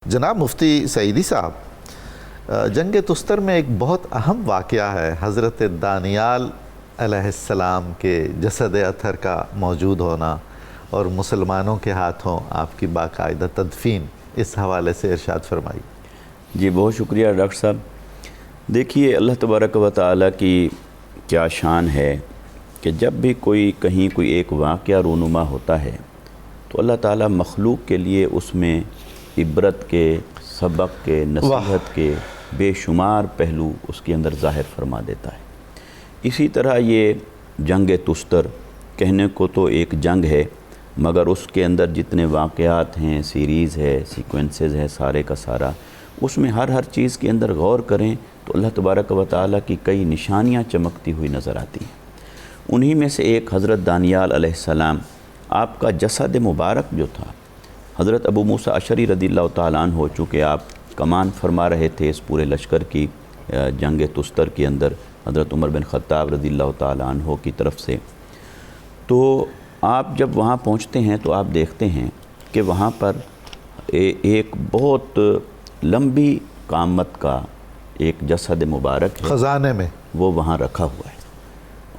جناب مفتی سعیدی صاحب، جنگ تستر میں ایک بہت اہم واقعہ ہے حضرت دانیال علیہ السلام کے جسد اطہر کا موجود ہونا اور مسلمانوں کے ہاتھوں آپ کی باقاعدہ تدفین۔ اس حوالے سے ارشاد فرمائی۔ جی بہت شکریہ ڈاکٹر صاحب۔ دیکھیے اللہ تبارک و تعالیٰ کی کیا شان ہے کہ جب بھی کہیں کوئی ایک واقعہ رونما ہوتا ہے تو اللہ تعالیٰ مخلوق کے لیے اس میں عبرت کے، سبق کے، نصیحت کے بے شمار پہلو اس کے اندر ظاہر فرما دیتا ہے۔ اسی طرح یہ جنگ تستر کہنے کو تو ایک جنگ ہے، مگر اس کے اندر جتنے واقعات ہیں، سیریز ہے، سیکوینسز ہے، سارے کا سارا، اس میں ہر چیز کے اندر غور کریں تو اللہ تبارک و تعالیٰ کی کئی نشانیاں چمکتی ہوئی نظر آتی ہیں۔ انہی میں سے ایک حضرت دانیال علیہ السلام، آپ کا جسد مبارک جو تھا، حضرت ابو موسیٰ اشعری رضی اللہ تعالیٰ عنہ، چونکہ آپ کمان فرما رہے تھے اس پورے لشکر کی جنگ تستر کے اندر حضرت عمر بن خطاب رضی اللہ تعالیٰ عنہ کی طرف سے، تو آپ جب وہاں پہنچتے ہیں تو آپ دیکھتے ہیں کہ وہاں پر ایک بہت لمبی قامت کا ایک جسد مبارک ہے، خزانے میں وہ وہاں رکھا ہوا ہے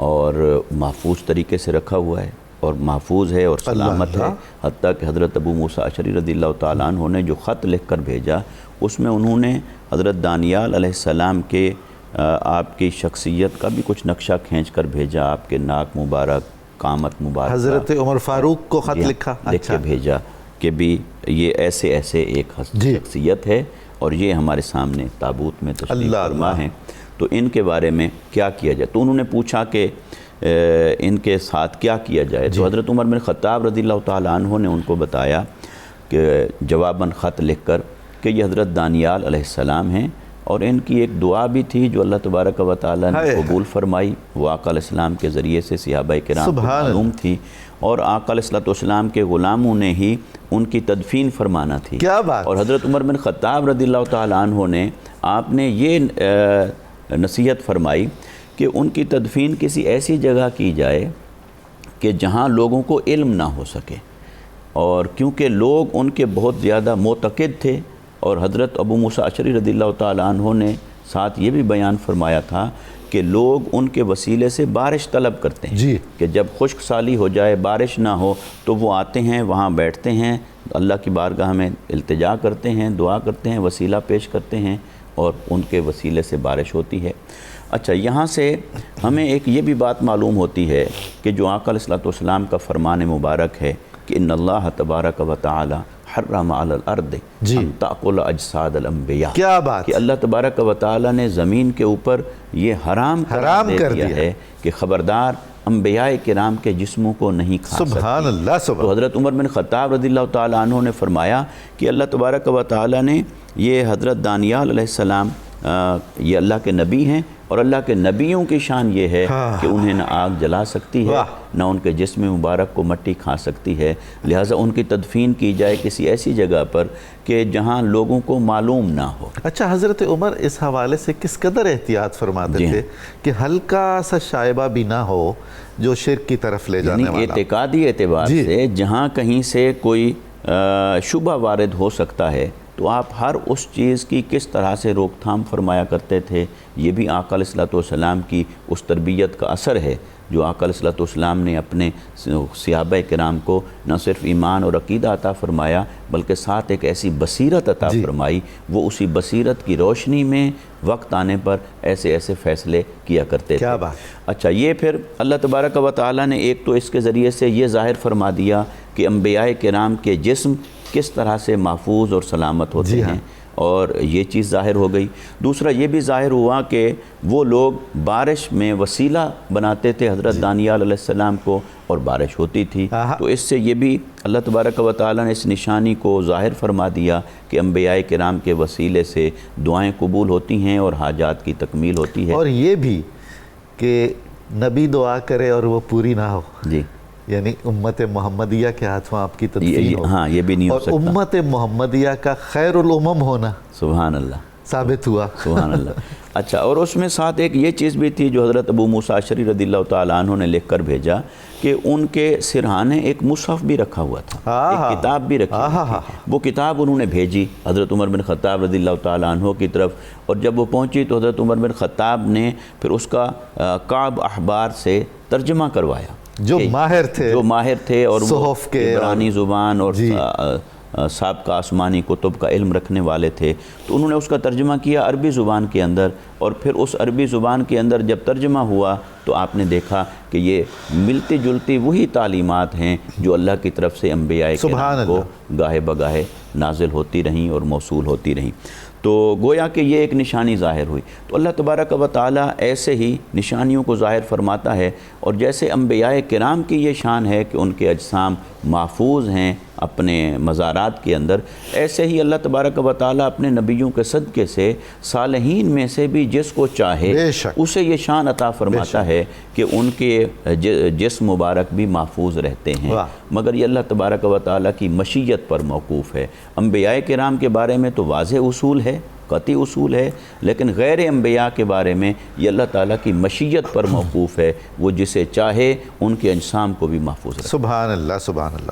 اور محفوظ طریقے سے رکھا ہوا ہے اور محفوظ ہے اور سلامت ہے۔ حتیٰ کہ حضرت ابو موسیٰ اشعری رضی اللہ تعالیٰ عنہ نے جو خط لکھ کر بھیجا اس میں انہوں نے حضرت دانیال علیہ السلام کے آپ کی شخصیت کا بھی کچھ نقشہ کھینچ کر بھیجا، آپ کے ناک مبارک، قامت مبارک، حضرت عمر فاروق کو خط لکھا، لکھ کے بھیجا کہ بھی یہ ایسے ایک شخصیت ہے اور یہ ہمارے سامنے تابوت میں تشریف فرما ہیں، تو ان کے بارے میں کیا کیا جائے۔ تو انہوں نے پوچھا کہ ان کے ساتھ کیا کیا جائے، تو حضرت عمر بن خطاب رضی اللہ تعالیٰ عنہ نے ان کو بتایا کہ جواباً خط لکھ کر کہ یہ حضرت دانیال علیہ السلام ہیں، اور ان کی ایک دعا بھی تھی جو اللہ تبارک و تعالیٰ نے قبول فرمائی، وہ آقا علیہ السلام کے ذریعے سے صحابہ کرام کو معلوم تھی، اور آقا علیہ السلام کے غلاموں نے ہی ان کی تدفین فرمانا تھی۔ کیا بات! اور حضرت عمر بن خطاب رضی اللہ تعالیٰ عنہ نے آپ نے یہ نصیحت فرمائی کہ ان کی تدفین کسی ایسی جگہ کی جائے کہ جہاں لوگوں کو علم نہ ہو سکے، اور کیونکہ لوگ ان کے بہت زیادہ معتقد تھے، اور حضرت ابو موسیٰ اشعری رضی اللہ تعالیٰ عنہ نے ساتھ یہ بھی بیان فرمایا تھا کہ لوگ ان کے وسیلے سے بارش طلب کرتے ہیں، کہ جب خشک سالی ہو جائے، بارش نہ ہو تو وہ آتے ہیں، وہاں بیٹھتے ہیں، اللہ کی بارگاہ میں التجا کرتے ہیں، دعا کرتے ہیں، وسیلہ پیش کرتے ہیں، اور ان کے وسیلے سے بارش ہوتی ہے۔ اچھا، یہاں سے ہمیں ایک یہ بھی بات معلوم ہوتی ہے کہ جو آقا علیہ السلام کا فرمان مبارک ہے کہ ان اللہ تبارک و تعالی حرم علی الارض ان تاکل اجساد الانبیاء، کیا بات! کہ اللہ تبارک و تعالی نے زمین کے اوپر یہ حرام کر دیا ہے کہ خبردار انبیاء کرام کے جسموں کو نہیں کھا سکتی۔ سبحان اللہ! تو حضرت عمر بن خطاب رضی اللہ تعالیٰ عنہ نے فرمایا کہ اللہ تبارک و تعالیٰ نے یہ حضرت دانیال علیہ السلام یہ اللہ کے نبی ہیں، اور اللہ کے نبیوں کی شان یہ ہے کہ انہیں نہ آگ جلا سکتی ہے، نہ ان کے جسم مبارک کو مٹی کھا سکتی ہے، لہٰذا ان کی تدفین کی جائے کسی ایسی جگہ پر کہ جہاں لوگوں کو معلوم نہ ہو۔ اچھا، حضرت عمر اس حوالے سے کس قدر احتیاط فرماتے تھے کہ ہلکا سا شائبہ بھی نہ ہو جو شرک کی طرف لے جانے والا؟ اعتقادی اعتبار سے جہاں کہیں سے کوئی شبہ وارد ہو سکتا ہے تو آپ ہر اس چیز کی کس طرح سے روک تھام فرمایا کرتے تھے، یہ بھی آقا علیہ السلام کی اس تربیت کا اثر ہے جو آقا علیہ السلام نے اپنے صحابہ کرام کو نہ صرف ایمان اور عقیدہ عطا فرمایا بلکہ ساتھ ایک ایسی بصیرت عطا فرمائی، وہ اسی بصیرت کی روشنی میں وقت آنے پر ایسے فیصلے کیا کرتے تھے۔ اچھا، یہ پھر اللہ تبارک و تعالیٰ نے ایک تو اس کے ذریعے سے یہ ظاہر فرما دیا کہ انبیاء کرام کے جسم کس طرح سے محفوظ اور سلامت ہوتے ہیں، اور یہ چیز ظاہر ہو گئی۔ دوسرا یہ بھی ظاہر ہوا کہ وہ لوگ بارش میں وسیلہ بناتے تھے حضرت دانیال علیہ السلام کو، اور بارش ہوتی تھی، تو اس سے یہ بھی اللہ تبارک و تعالیٰ نے اس نشانی کو ظاہر فرما دیا کہ انبیاء کرام کے وسیلے سے دعائیں قبول ہوتی ہیں اور حاجات کی تکمیل ہوتی ہے۔ اور یہ بھی کہ نبی دعا کرے اور وہ پوری نہ ہو، یعنی امت محمدیہ کے ہاتھوں آپ کی تدفین ہو، یہ بھی نہیں ہو سکتا، اور امت محمدیہ کا خیر الامم ہونا، سبحان اللہ، ثابت ہوا۔ سبحان اللہ۔ اچھا، اور اس میں ساتھ ایک یہ چیز بھی تھی جو حضرت ابو موسیٰ اشعری رضی اللہ تعالیٰ عنہ نے لکھ کر بھیجا کہ ان کے سرہانے ایک مصحف بھی رکھا ہوا تھا، ایک کتاب بھی رکھی ہوئی تھی۔ وہ کتاب انہوں نے بھیجی حضرت عمر بن خطاب رضی اللہ تعالیٰ عنہ کی طرف، اور جب وہ پہنچی تو حضرت عمر بن خطاب نے پھر اس کا کعب احبار سے ترجمہ کروایا، جو ماہر تھے اور صحف کے عبرانی زبان اور سابقہ آسمانی کتب کا علم رکھنے والے تھے، تو انہوں نے اس کا ترجمہ کیا عربی زبان کے اندر، اور پھر اس عربی زبان کے اندر جب ترجمہ ہوا تو آپ نے دیکھا کہ یہ ملتی جلتی وہی تعلیمات ہیں جو اللہ کی طرف سے انبیاء کرام کو گاہے بگاہے نازل ہوتی رہیں اور موصول ہوتی رہیں۔ تو گویا کہ یہ ایک نشانی ظاہر ہوئی۔ تو اللہ تبارک و تعالیٰ ایسے ہی نشانیوں کو ظاہر فرماتا ہے، اور جیسے انبیاء کرام کی یہ شان ہے کہ ان کے اجسام محفوظ ہیں اپنے مزارات کے اندر، ایسے ہی اللہ تبارک و تعالیٰ اپنے نبیوں کے صدقے سے صالحین میں سے بھی جس کو چاہے اسے یہ شان عطا فرماتا ہے کہ ان کے جسم مبارک بھی محفوظ رہتے ہیں، مگر یہ اللہ تبارک و تعالیٰ کی مشیت پر موقوف ہے۔ انبیاء کرام کے بارے میں تو واضح اصول ہے، قطعی اصول ہے، لیکن غیر انبیاء کے بارے میں یہ اللہ تعالیٰ کی مشیت پر موقوف ہے، وہ جسے چاہے ان کے اجسام کو بھی محفوظ رکھے۔ سبحان اللہ، سبحان اللہ۔